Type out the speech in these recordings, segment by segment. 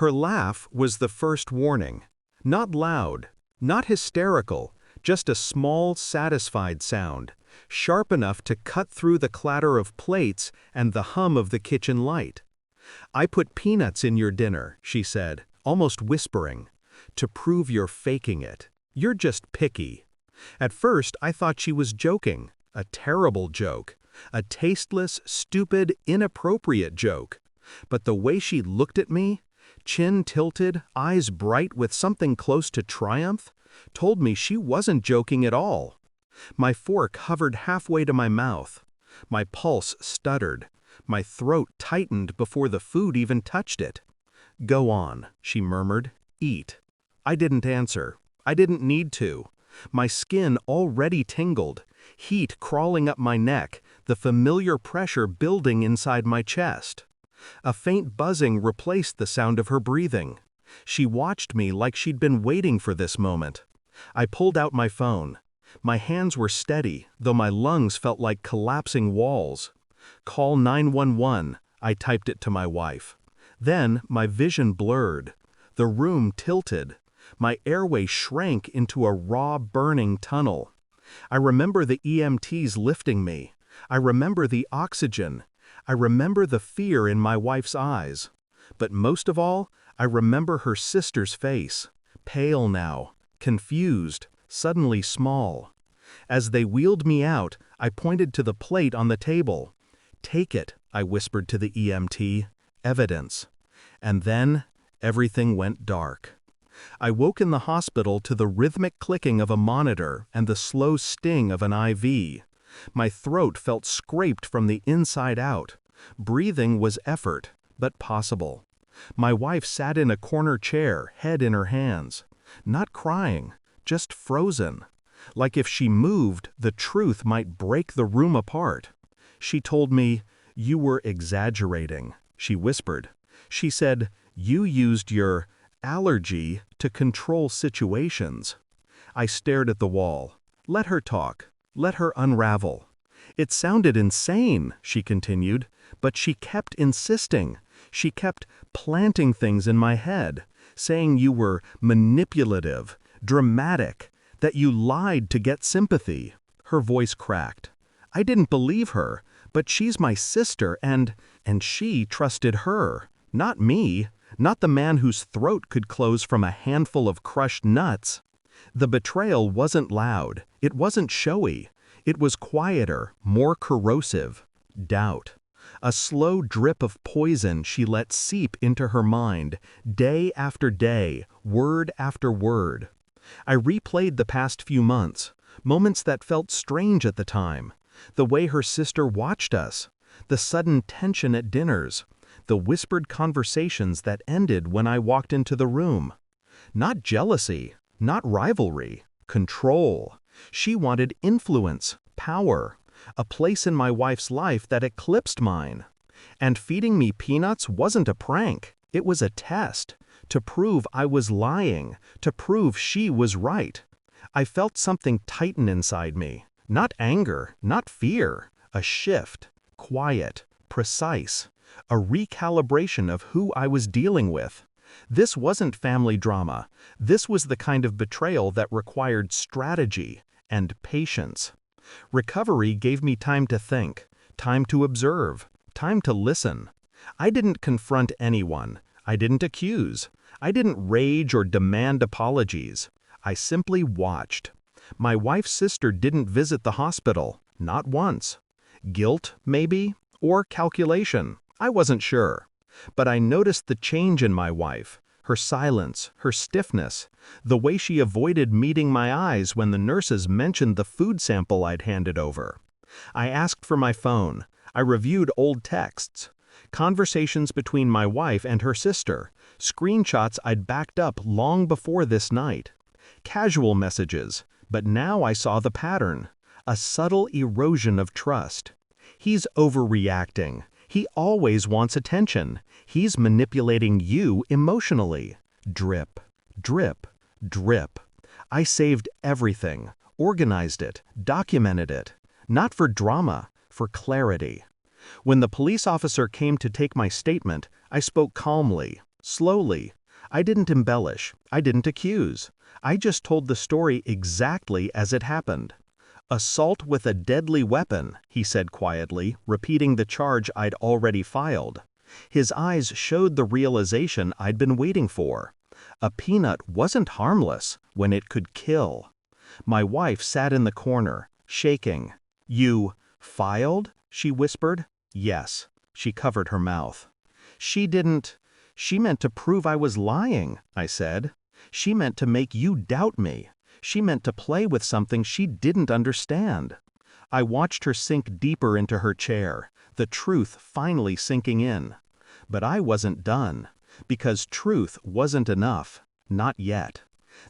Her laugh was the first warning. Not loud, not hysterical, just a small, satisfied sound, sharp enough to cut through the clatter of plates and the hum of the kitchen light. "I put peanuts in your dinner," she said, almost whispering, "to prove you're faking it. You're just picky." At first, I thought she was joking, a terrible joke, a tasteless, stupid, inappropriate joke. But the way she looked at me, chin tilted, eyes bright with something close to triumph, told me she wasn't joking at all. My fork hovered halfway to my mouth. My pulse stuttered. My throat tightened before the food even touched it. "Go on," she murmured. "Eat." I didn't answer. I didn't need to. My skin already tingled, heat crawling up my neck, the familiar pressure building inside my chest. A faint buzzing replaced the sound of her breathing. She watched me like she'd been waiting for this moment. I pulled out my phone. My hands were steady, though my lungs felt like collapsing walls. "Call 911, I typed it to my wife. Then my vision blurred. The room tilted. My airway shrank into a raw, burning tunnel. I remember the EMTs lifting me. I remember the oxygen. I remember the fear in my wife's eyes. But most of all, I remember her sister's face, pale now, confused, suddenly small. As they wheeled me out, I pointed to the plate on the table. "Take it," I whispered to the EMT. "Evidence." And then, everything went dark. I woke in the hospital to the rhythmic clicking of a monitor and the slow sting of an IV. My throat felt scraped from the inside out. Breathing was effort, but possible. My wife sat in a corner chair, head in her hands. Not crying, just frozen. Like if she moved, the truth might break the room apart. She told me, "You were exaggerating," she whispered. She said, "You used your allergy to control situations." I stared at the wall. Let her talk. Let her unravel. "It sounded insane," she continued, but she kept insisting. She kept planting things in my head, saying you were manipulative, dramatic, that you lied to get sympathy. Her voice cracked. I didn't believe her, but she's my sister and she trusted her, not me, not the man whose throat could close from a handful of crushed nuts. The betrayal wasn't loud, it wasn't showy, it was quieter, more corrosive. Doubt. A slow drip of poison she let seep into her mind, day after day, word after word. I replayed the past few months, moments that felt strange at the time. The way her sister watched us, the sudden tension at dinners, the whispered conversations that ended when I walked into the room. Not jealousy, not rivalry, control. She wanted influence, power, a place in my wife's life that eclipsed mine. And feeding me peanuts wasn't a prank, it was a test, to prove I was lying, to prove she was right. I felt something tighten inside me, not anger, not fear, a shift, quiet, precise, a recalibration of who I was dealing with. This wasn't family drama, this was the kind of betrayal that required strategy and patience. Recovery gave me time to think, time to observe, time to listen. I didn't confront anyone, I didn't accuse, I didn't rage or demand apologies. I simply watched. My wife's sister didn't visit the hospital, not once. Guilt, maybe, or calculation, I wasn't sure. But I noticed the change in my wife, her silence, her stiffness, the way she avoided meeting my eyes when the nurses mentioned the food sample I'd handed over. I asked for my phone. I reviewed old texts, conversations between my wife and her sister, screenshots I'd backed up long before this night. Casual messages, but now I saw the pattern, a subtle erosion of trust. He's overreacting. He always wants attention. He's manipulating you emotionally. Drip, drip, drip. I saved everything, organized it, documented it. Not for drama, for clarity. When the police officer came to take my statement, I spoke calmly. slowly. I didn't embellish. I didn't accuse. I just told the story exactly as it happened. "Assault with a deadly weapon," he said quietly, repeating the charge I'd already filed. His eyes showed the realization I'd been waiting for. A peanut wasn't harmless when it could kill. My wife sat in the corner, shaking. "You filed?" she whispered. "Yes." She covered her mouth. She meant to prove I was lying," I said. "She meant to make you doubt me. She meant to play with something she didn't understand." I watched her sink deeper into her chair, the truth finally sinking in. But I wasn't done, because truth wasn't enough, not yet.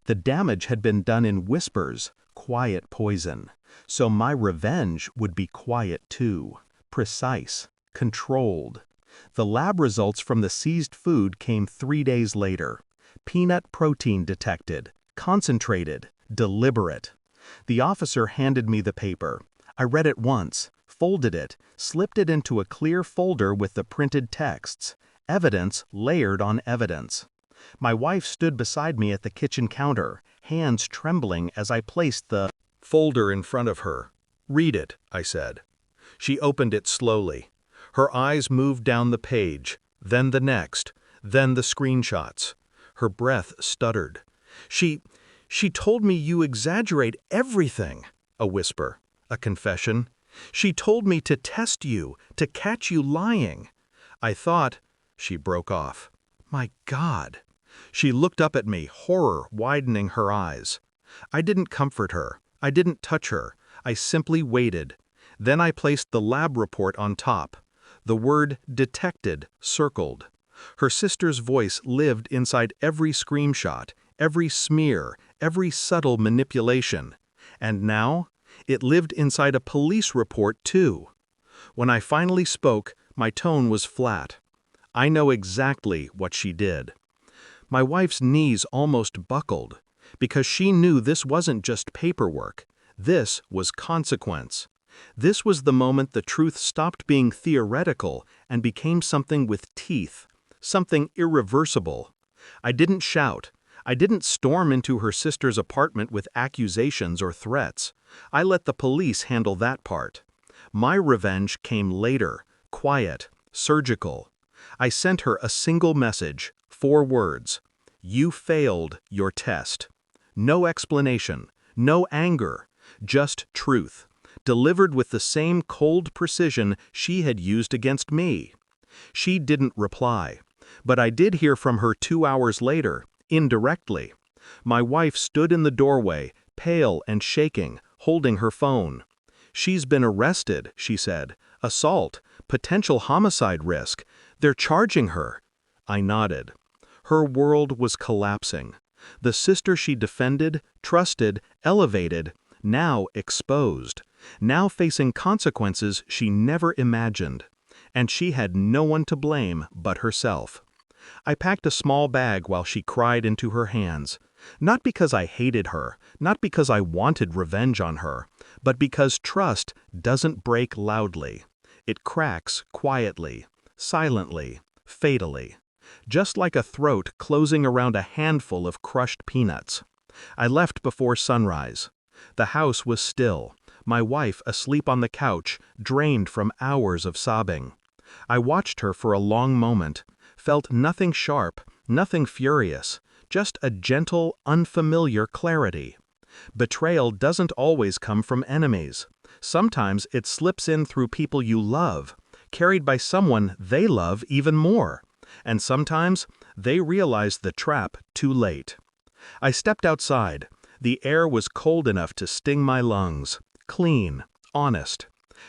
The damage had been done in whispers, quiet poison, so my revenge would be quiet too, precise, controlled. The lab results from the seized food came 3 days later. Peanut protein detected, concentrated, deliberate. The officer handed me the paper. I read it once, folded it, slipped it into a clear folder with the printed texts. Evidence layered on evidence. My wife stood beside me at the kitchen counter, hands trembling as I placed the folder in front of her. "Read it," I said. She opened it slowly. Her eyes moved down the page, then the next, then the screenshots. Her breath stuttered. She told me you exaggerate everything." A whisper, a confession. "She told me to test you, to catch you lying. I thought—" She broke off. "My God." She looked up at me, horror widening her eyes. I didn't comfort her. I didn't touch her. I simply waited. Then I placed the lab report on top. The word "detected" circled. Her sister's voice lived inside every screenshot, every smear, every subtle manipulation. And now, it lived inside a police report too. When I finally spoke, my tone was flat. "I know exactly what she did." My wife's knees almost buckled, because she knew this wasn't just paperwork. This was consequence. This was the moment the truth stopped being theoretical and became something with teeth, something irreversible. I didn't shout. I didn't storm into her sister's apartment with accusations or threats. I let the police handle that part. My revenge came later, quiet, surgical. I sent her a single message, 4 words. "You failed your test." No explanation, no anger, just truth, delivered with the same cold precision she had used against me. She didn't reply, but I did hear from her 2 hours later, indirectly. My wife stood in the doorway, pale and shaking, holding her phone. "She's been arrested," she said. "Assault, potential homicide risk. They're charging her." I nodded. Her world was collapsing. The sister she defended, trusted, elevated, now exposed, now facing consequences she never imagined. And she had no one to blame but herself. I packed a small bag while she cried into her hands. Not because I hated her, not because I wanted revenge on her, but because trust doesn't break loudly. It cracks quietly, silently, fatally. Just like a throat closing around a handful of crushed peanuts. I left before sunrise. The house was still, my wife asleep on the couch, drained from hours of sobbing. I watched her for a long moment, felt nothing sharp, nothing furious, just a gentle, unfamiliar clarity. Betrayal doesn't always come from enemies. Sometimes it slips in through people you love, carried by someone they love even more. And sometimes they realize the trap too late. I stepped outside. The air was cold enough to sting my lungs. Clean, honest.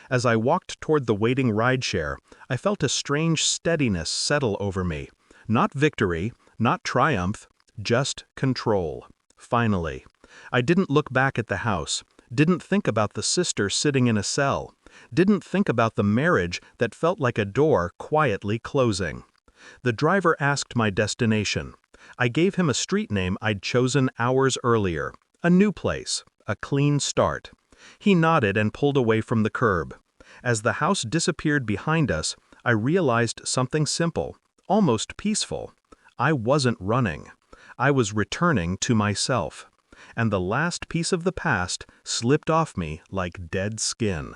As I walked toward the waiting rideshare, I felt a strange steadiness settle over me. Not victory, not triumph, just control. Finally. I didn't look back at the house, didn't think about the sister sitting in a cell, didn't think about the marriage that felt like a door quietly closing. The driver asked my destination. I gave him a street name I'd chosen hours earlier. A new place, a clean start. He nodded and pulled away from the curb. As the house disappeared behind us, I realized something simple, almost peaceful. I wasn't running. I was returning to myself. And the last piece of the past slipped off me like dead skin.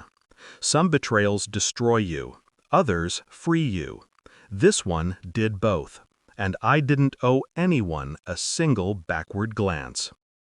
Some betrayals destroy you. Others free you. This one did both. And I didn't owe anyone a single backward glance.